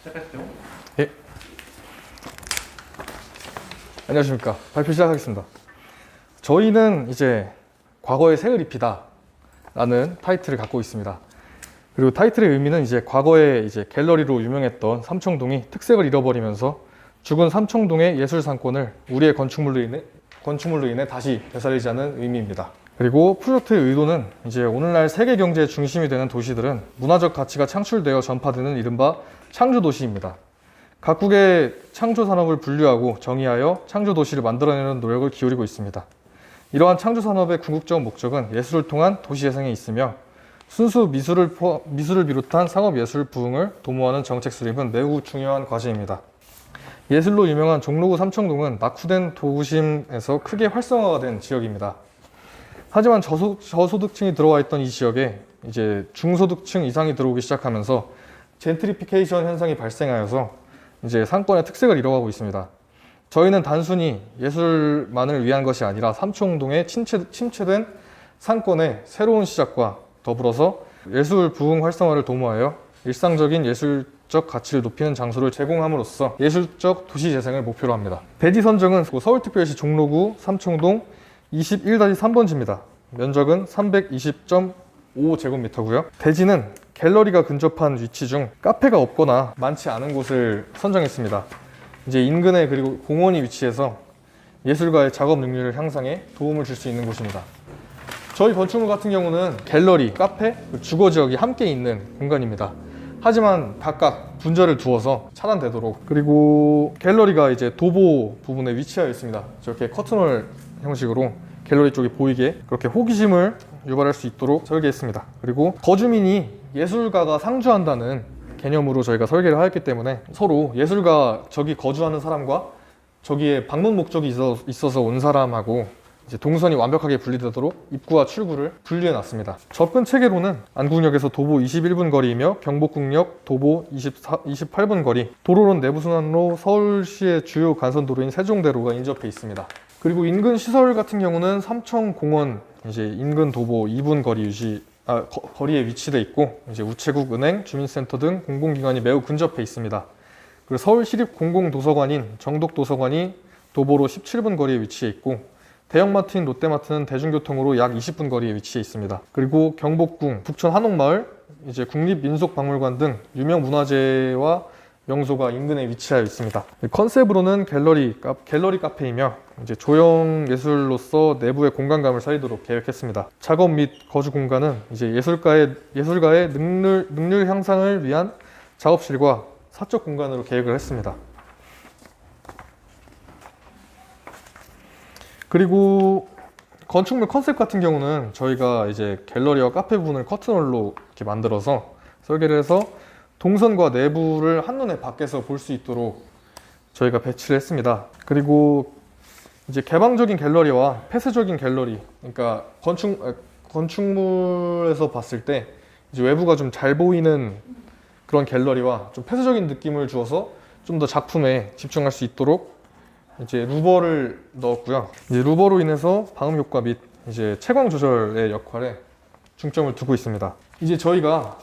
시작하시죠. 예. 안녕하십니까. 발표 시작하겠습니다. 저희는 이제 과거의 새을 입히다 라는 타이틀을 갖고 있습니다. 그리고 타이틀의 의미는 이제 과거에 이제 갤러리로 유명했던 삼청동이 특색을 잃어버리면서 죽은 삼청동의 예술 상권을 우리의 건축물로 인해 다시 되살리자는 의미입니다. 그리고 프로젝트의 의도는 이제 오늘날 세계 경제의 중심이 되는 도시들은 문화적 가치가 창출되어 전파되는 이른바 창조도시입니다. 각국의 창조 산업을 분류하고 정의하여 창조 도시를 만들어내는 노력을 기울이고 있습니다. 이러한 창조 산업의 궁극적 목적은 예술을 통한 도시 재생에 있으며 순수 미술을 비롯한 상업 예술 부흥을 도모하는 정책 수립은 매우 중요한 과제입니다. 예술로 유명한 종로구 삼청동은 낙후된 도심에서 크게 활성화가 된 지역입니다. 하지만 저소득층이 들어와 있던 이 지역에 이제 중소득층 이상이 들어오기 시작하면서 젠트리피케이션 현상이 발생하여서 이제 상권의 특색을 잃어가고 있습니다. 저희는 단순히 예술만을 위한 것이 아니라 삼청동의 침체된 상권의 새로운 시작과 더불어서 예술 부흥 활성화를 도모하여 일상적인 예술적 가치를 높이는 장소를 제공함으로써 예술적 도시 재생을 목표로 합니다. 대지 선정은 서울특별시 종로구 삼청동 21-3번지입니다. 면적은 320.5제곱미터고요. 대지는 갤러리가 근접한 위치 중 카페가 없거나 많지 않은 곳을 선정했습니다. 이제 인근에 그리고 공원이 위치해서 예술가의 작업 능률을 향상에 도움을 줄 수 있는 곳입니다. 저희 건축물 같은 경우는 갤러리, 카페, 주거 지역이 함께 있는 공간입니다. 하지만 각각 분절을 두어서 차단되도록, 그리고 갤러리가 이제 도보 부분에 위치하여 있습니다. 저렇게 커튼홀 형식으로 갤러리 쪽이 보이게 그렇게 호기심을 유발할 수 있도록 설계했습니다. 그리고 거주민이 예술가가 상주한다는 개념으로 저희가 설계를 하였기 때문에 서로 예술가 저기 거주하는 사람과 저기에 방문 목적이 있어서 온 사람하고 이제 동선이 완벽하게 분리되도록 입구와 출구를 분리해 놨습니다. 접근 체계로는 안국역에서 도보 21분 거리이며 경복궁역 도보 28분 거리, 도로론 내부순환로 서울시의 주요 간선도로인 세종대로가 인접해 있습니다. 그리고 인근 시설 같은 경우는 삼청공원 이제 인근 도보 2분 거리에 위치돼 있고 이제 우체국, 은행, 주민센터 등 공공기관이 매우 근접해 있습니다. 그리고 서울시립공공도서관인 정독도서관이 도보로 17분 거리에 위치해 있고 대형마트인 롯데마트는 대중교통으로 약 20분 거리에 위치해 있습니다. 그리고 경복궁, 북촌 한옥마을, 이제 국립민속박물관 등 유명 문화재와 명소가 인근에 위치하여 있습니다. 컨셉으로는 갤러리 카페이며 이제 조형 예술로서 내부의 공간감을 살리도록 계획했습니다. 작업 및 거주 공간은 이제 예술가의 능률 향상을 위한 작업실과 사적 공간으로 계획을 했습니다. 그리고 건축물 컨셉 같은 경우는 저희가 이제 갤러리와 카페 부분을 커튼홀로 이렇게 만들어서 설계를 해서 동선과 내부를 한눈에 밖에서 볼 수 있도록 저희가 배치를 했습니다. 그리고 이제 개방적인 갤러리와 폐쇄적인 갤러리, 그러니까 건축물에서 봤을 때 이제 외부가 좀 잘 보이는 그런 갤러리와 좀 폐쇄적인 느낌을 주어서 좀 더 작품에 집중할 수 있도록 이제 루버를 넣었고요. 이제 루버로 인해서 방음 효과 및 이제 채광 조절의 역할에 중점을 두고 있습니다. 이제 저희가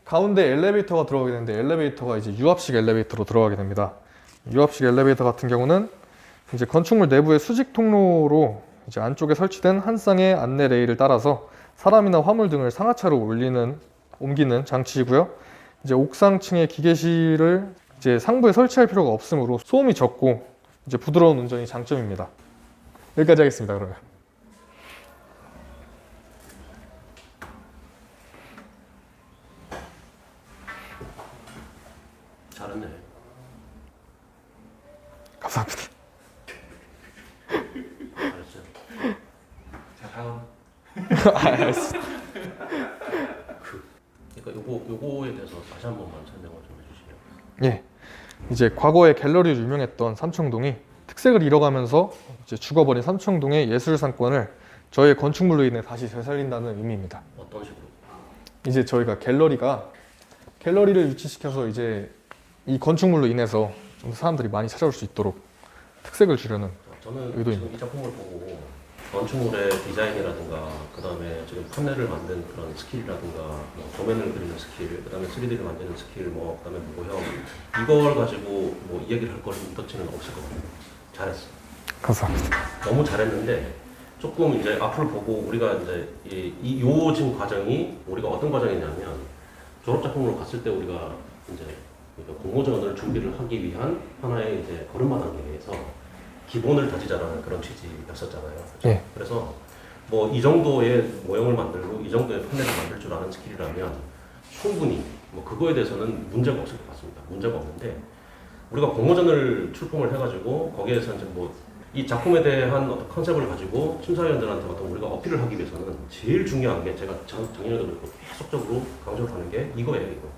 가운데 엘리베이터가 들어가게 되는데 엘리베이터가 이제 유압식 엘리베이터로 들어가게 됩니다. 유압식 엘리베이터 같은 경우는 이제 건축물 내부의 수직 통로로 이제 안쪽에 설치된 한 쌍의 안내 레일을 따라서 사람이나 화물 등을 상하차로 옮기는 장치이고요. 이제 옥상층의 기계실을 이제 상부에 설치할 필요가 없으므로 소음이 적고 이제 부드러운 운전이 장점입니다. 여기까지 하겠습니다. 그러면 잘했네. 감사합니다. 잘했어요. 자, 다음. 알겠습니다. 그러니까 요거에 대해서 다시 한 번만 설명을 좀 해주시면. 예, 이제 과거에 갤러리로 유명했던 삼청동이 특색을 잃어가면서 이제 죽어버린 삼청동의 예술 상권을 저희의 건축물로 인해 다시 되살린다는 의미입니다. 어떤 식으로? 이제 저희가 갤러리를 위치시켜서 이제 이 건축물로 인해서 좀 사람들이 많이 찾아올 수 있도록 특색을 주려는 저는 의도입니다. 지금 이 작품을 보고 건축물의 디자인이라든가 그다음에 지금 판넬을 만든 그런 스킬이라든가 뭐 도면을 그리는 스킬, 그다음에 3D를 만드는 스킬, 뭐 그다음에 모형 이걸 가지고 뭐 이야기를 할 거는 터치는 없을 것 같아요. 잘했어. 감사합니다. 너무 잘했는데 조금 이제 앞을 보고 우리가 이제 요 지금 과정이 우리가 어떤 과정이냐면 졸업 작품으로 갔을 때 우리가 이제 공모전을 준비를 하기 위한 하나의 이제 걸음마 단계에서 기본을 다지자라는 그런 취지였었잖아요. 그렇죠? 예. 그래서 뭐 이 정도의 모형을 만들고 이 정도의 판넬을 만들 줄 아는 스킬이라면 충분히 뭐 그거에 대해서는 문제가 없을 것 같습니다. 문제가 없는데 우리가 공모전을 출품을 해가지고 거기에서 이제 뭐 이 작품에 대한 어떤 컨셉을 가지고 심사위원들한테 어떤 우리가 어필을 하기 위해서는 제일 중요한 게 제가 작년에도 그렇고 계속적으로 강조를 하는 게 이거예요, 이거.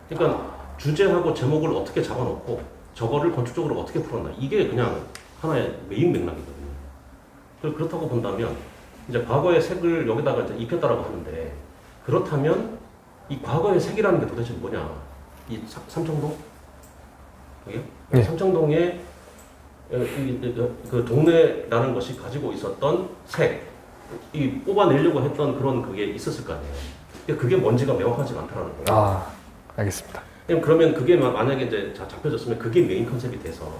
그러니까 주제하고 제목을 어떻게 잡아놓고 저거를 건축적으로 어떻게 풀었나 이게 그냥 하나의 메인 맥락이거든요. 그렇다고 본다면 이제 과거의 색을 여기다가 이제 입혔다라고 하는데 그렇다면 이 과거의 색이라는 게 도대체 뭐냐? 이 삼청동? 여기? 네. 삼청동에 그 동네라는 것이 가지고 있었던 색, 이 뽑아내려고 했던 그런 그게 있었을 거 아니에요. 근데 그게 뭔지가 명확하지가 않다라는 거예요. 아, 알겠습니다. 그러면 그게 만약에 이제 잡혀졌으면 그게 메인 컨셉이 돼서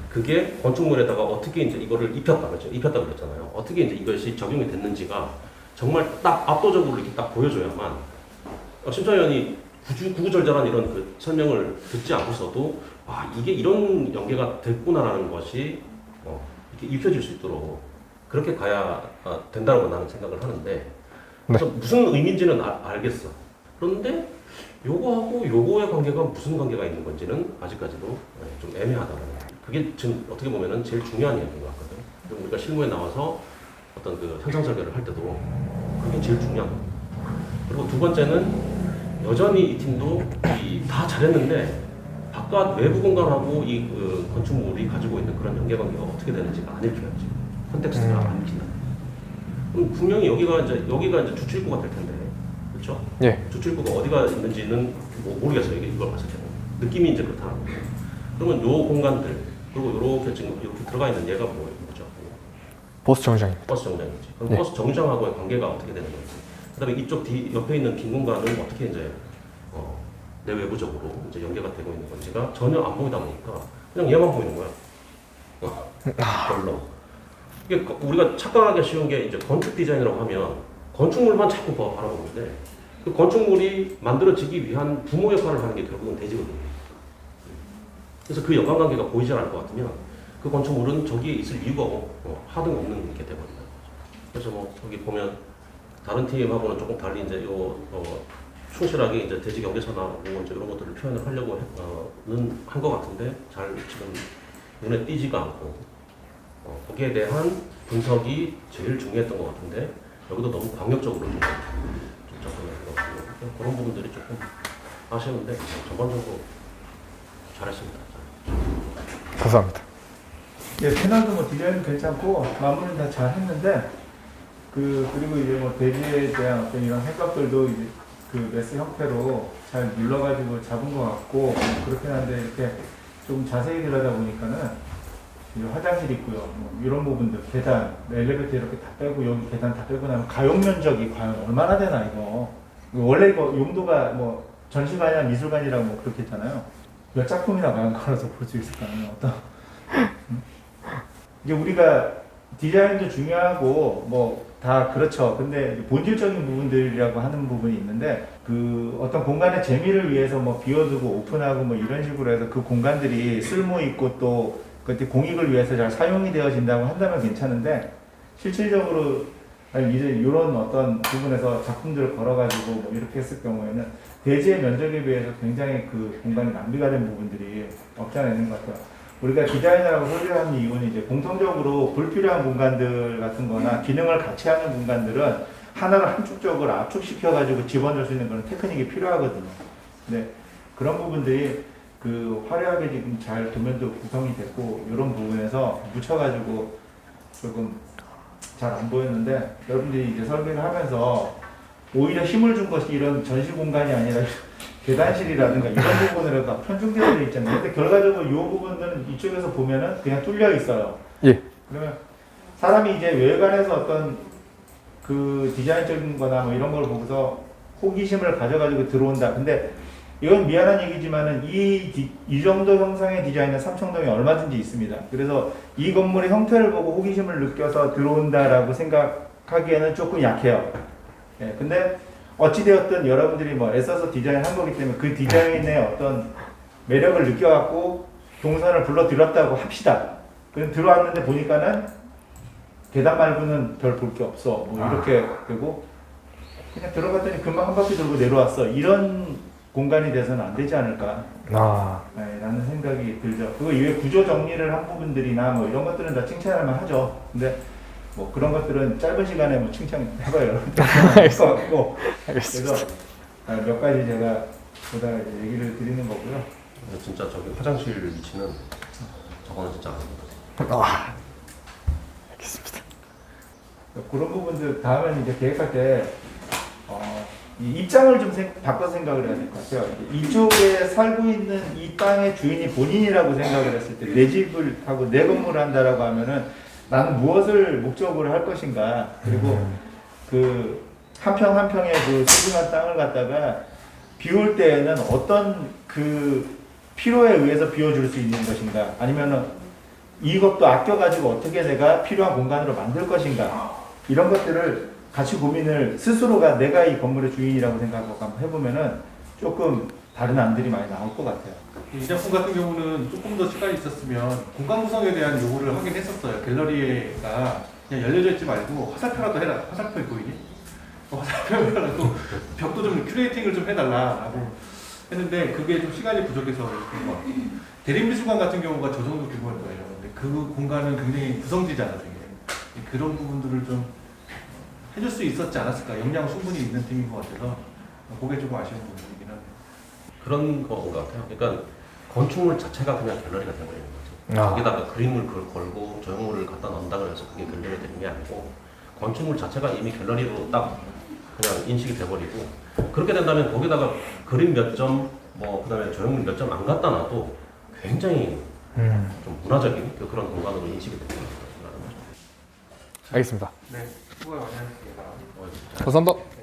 그게 건축물에다가 어떻게 이제 이거를 입혔다 그랬죠. 입혔다 그랬잖아요. 어떻게 이제 이것이 적용이 됐는지가 정말 딱 압도적으로 이렇게 딱 보여줘야만 심사위원이 구구절절한 이런 그 설명을 듣지 않고서도 아 이게 이런 연계가 됐구나라는 것이 이렇게 입혀질 수 있도록 그렇게 가야 된다고 나는 생각을 하는데 그래서 무슨 의미인지는 알겠어. 그런데 요거하고 요거의 관계가 무슨 관계가 있는 건지는 아직까지도 좀 애매하다는 그게 지금 어떻게 보면은 제일 중요한 이야기인 것 같거든. 우리가 실무에 나와서 어떤 그 현상 설계를 할 때도 그게 제일 중요한 거예요. 그리고 두 번째는 여전히 이 팀도 다 잘했는데 바깥 외부 공간하고 이 그 건축물이 가지고 있는 그런 연계관계가 어떻게 되는지가 안 읽혀야지. 컨텍스트가 안 읽힌다. 그럼 분명히 여기가 이제 주출구가 될 텐데, 그렇죠? 예. 주출구가 어디가 있는지는 모르겠어요. 이걸 봤을 때는 느낌이 이제 그렇다는 거예요. 그러면 요 공간들 그리고 이렇게 지금 이렇게 들어가 있는 얘가 뭐죠? 버스 정류장입니다. 버스 정류장이지. 그럼 네. 버스 정류장하고의 관계가 어떻게 되는 건지. 그다음에 이쪽 옆에 있는 빈 공간은 어떻게 이제 내외부적으로 이제 연계가 되고 있는 건지가 전혀 안 보이다 보니까 그냥 얘만 보이는 거야. 별로. 이게 우리가 착각하기 쉬운 게 이제 건축 디자인이라고 하면 건축물만 자꾸 바라보는데 그 건축물이 만들어지기 위한 부모 역할을 하는 게 결국은 대지거든요. 그래서 그 연관관계가 보이지 않을 것 같으면 그 건축물은 저기에 있을 이유가 하등 없는 게 되거든요. 그래서 뭐 여기 보면 다른 팀하고는 조금 달리 이제 충실하게 이제 대지 경계선하고 이제 이런 것들을 표현을 하려고 한 것 같은데 잘 지금 눈에 띄지가 않고 거기에 대한 분석이 제일 중요했던 것 같은데 여기도 너무 광역적으로 좀 접근하는 것 같고 그런 부분들이 조금 아쉬운데 전반적으로 잘했습니다. 감사합니다. 예, 패널도 뭐 디자인도 괜찮고 마무리는 다 잘 했는데 그리고 이제 뭐 대지에 대한 어떤 이런 생각들도 이제 그 메스 형태로 잘 눌러가지고 잡은 것 같고 그렇긴 한데 이렇게 좀 자세히 들여다보니까는 화장실 있고요. 뭐 이런 부분들 계단, 엘리베이터 이렇게 다 빼고 여기 계단 다 빼고 나면 가용 면적이 과연 얼마나 되나 이거. 원래 이거 용도가 뭐 전시관이나 미술관이라고 뭐 그렇게 했잖아요. 몇 작품이나 나간 거라서 볼 수 있을까요? 어떤 이제 우리가 디자인도 중요하고 뭐 다 그렇죠. 근데 본질적인 부분들이라고 하는 부분이 있는데 그 어떤 공간의 재미를 위해서 뭐 비워두고 오픈하고 뭐 이런 식으로 해서 그 공간들이 쓸모 있고 또 그때 공익을 위해서 잘 사용이 되어진다고 한다면 괜찮은데 실질적으로 이제 이런 어떤 부분에서 작품들을 걸어가지고 뭐 이렇게 했을 경우에는 대지의 면적에 비해서 굉장히 그 공간이 낭비가 된 부분들이 없지 않아 있는 것 같아요. 우리가 디자이너라고 소개하는 이유는 이제 공통적으로 불필요한 공간들 같은 거나 기능을 같이 하는 공간들은 하나를 함축적으로 압축시켜가지고 집어넣을 수 있는 그런 테크닉이 필요하거든요. 근데 그런 부분들이 그 화려하게 지금 잘 도면도 구성이 됐고 이런 부분에서 묻혀가지고 조금 잘 안 보였는데 여러분들이 이제 설계를 하면서 오히려 힘을 준 것이 이런 전시 공간이 아니라 계단실이라든가 이런 부분으로 편중되어 있잖아요. 근데 결과적으로 이 부분들은 이쪽에서 보면은 그냥 뚫려 있어요. 예. 그러면 사람이 이제 외관에서 어떤 그 디자인적인 거나 뭐 이런 걸 보고서 호기심을 가져가지고 들어온다. 근데 이건 미안한 얘기지만은 이 정도 형상의 디자인은 삼청동에 얼마든지 있습니다. 그래서 이 건물의 형태를 보고 호기심을 느껴서 들어온다라고 생각하기에는 조금 약해요. 예, 근데 어찌되었든 여러분들이 뭐 애써서 디자인한 거기 때문에 그 디자인의 어떤 매력을 느껴갖고 동선을 불러들였다고 합시다. 그럼 들어왔는데 보니까는 계단 말고는 별 볼 게 없어. 뭐 이렇게 되고 그냥 들어갔더니 금방 한 바퀴 돌고 내려왔어. 이런 공간이 돼서는 안 되지 않을까 네, 라는 생각이 들죠. 그리고 이외 구조 정리를 한 부분들이나 뭐 이런 것들은 다 칭찬할 만하죠. 근데 뭐 그런 것들은 짧은 시간에 뭐 칭찬해봐요. 알겠습니다. 그래서 몇 가지 제가 보다가 이제 얘기를 드리는 거고요. 진짜 저기 화장실 위치는 저거는 진짜 아닙니다. 알겠습니다. 그런 부분들 다음에는 이제 계획할 때 이 입장을 좀 바꿔서 생각을 해야 될 것 같아요. 이쪽에 살고 있는 이 땅의 주인이 본인이라고 생각을 했을 때 내 집을 하고 내 건물을 한다라고 하면은 나는 무엇을 목적으로 할 것인가. 그리고 그 한 평 한 평의 그 소중한 땅을 갖다가 비울 때에는 어떤 그 필요에 의해서 비워줄 수 있는 것인가. 아니면은 이것도 아껴가지고 어떻게 내가 필요한 공간으로 만들 것인가. 이런 것들을 같이 고민을 스스로가 내가 이 건물의 주인이라고 생각하고 한번 해보면은 조금 다른 안들이 많이 나올 것 같아요. 이 작품 같은 경우는 조금 더 시간이 있었으면 공간 구성에 대한 요구를 하긴 했었어요. 갤러리가 그냥 열려져 있지 말고 화살표라도 해라. 화살표 보이니? 화살표라도 벽도 좀 큐레이팅을 좀 해달라고 했는데 그게 좀 시간이 부족해서 그런 것 같아요. 대림미술관 같은 경우가 저 정도 규모일 거예요. 근데 그 공간은 굉장히 구성지잖아요. 되게. 그런 부분들을 좀 해줄 수 있었지 않았을까. 역량 충분히 있는 팀인 것 같아서 그게 조금 아쉬운 부분이긴 하네요. 그런 거인 것 같아요. 그러니까 건축물 자체가 그냥 갤러리가 되어버리는 거죠. 거기다가 그림을 걸고 조형물을 갖다 넣는다 그래서 그게 갤러리가 되는 게 아니고 건축물 자체가 이미 갤러리로 딱 그냥 인식이 돼버리고 그렇게 된다면 거기다가 그림 몇 점, 뭐 그다음에 조형물 몇 점 안 갖다 놔도 굉장히 좀 문화적인 그런 공간으로 인식이 됩니다. 알겠습니다. 네, 수고 많이 하셨습니다. 감사합니다.